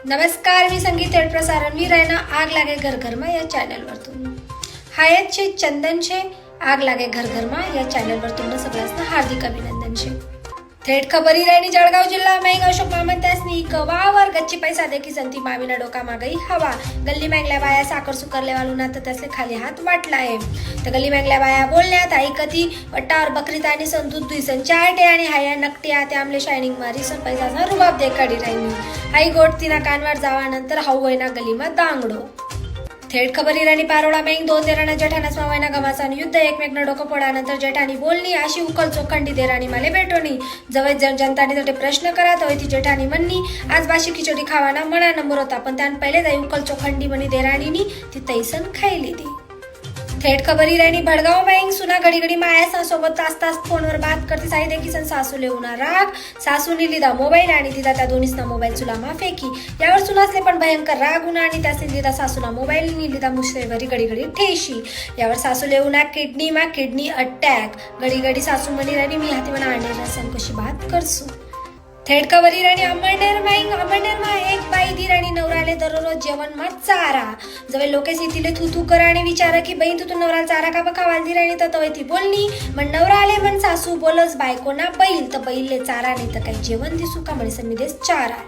नमस्कार, मी संगीत थेट प्रसारण मी रायना आग लागे घर घरमा या चॅनलवर हायत छे चंदन छे आग लागे घर घरमा या चॅनलवर तुम्हाला सगळ्यांना हार्दिक अभिनंदन छे। थेट खबरी रायनी जळगाव जिल्हा में अशोक मामन त्यासनी कवावर गच्ची पैसा देखी संती मामीना डोका मा गई हवा। गल्ली मॅंगल्या बाया साखर सुकरले वालू ना तर त्यासले खाली हात वाटला आहे। तर गल्ली मॅंगल्या बाया बोलण्यात आई कधी वट्टावर बकरी आणि संतूत दुईसन चाटे आणि हाया नकट्या ते आमले शायनिंग मारी सन पैसा रुबाब दे काढी राहिनी। आई गोट तिना कानवर जावा नंतर हाऊ वयना गलीमा दांगडो। थेट खबरी राणी पारोळा में दोन देराना जेठाना स्वावयना गमाचा युद्ध एकमेकना डोकं फोडानंतर जेठानी बोलणी अशी उकल चोखंडी देराणी माले भेटोनी। जवळ जनतानी तटे प्रश्न करत होय ती जेठानी म्हणनी आज बाशी खिचडी खावाना मना नंबर होता पण त्यान पहिले जाई उकल चोखंडी म्हणी देराणीनी ती तैसन खायली ती। थेट खबरी राणी भडगाव में सुना घडी घडी माया सोबत तास तास फोनवर बात करते साई देखी सन सासू लेवना राग। सासूनी लिदा मोबाईल आणि दिदा त्या दोन्हीसना मोबाईल चुलामा फेकी। यावर सुनासले पण भयंकर राग उना आणि त्यासने लिदा सासूना मोबाईल नी लिदा मुश्रेवरी घडी घडी ठेशी। यावर सासू लेवना किडनी अटॅक। घडी घडी सासू म्हणी राणी मी हाती मना आणले रसन कशी बात करसू। थेट खबरी राणी अंबरनेर मा एक बाई दी राणी नवराले दररोज जेवण मा चारा। जवळ लोकेस तिले थू कर आणि विचार की बहीण तू नवराला चारा का खावाल दी राणी तर ती बोलनी मग नवराले म्हण सासू बोलस बायको ना बैल तर बैलले चारा नाही तर काही जेवण दिसू का म्हणे मी देस चारा।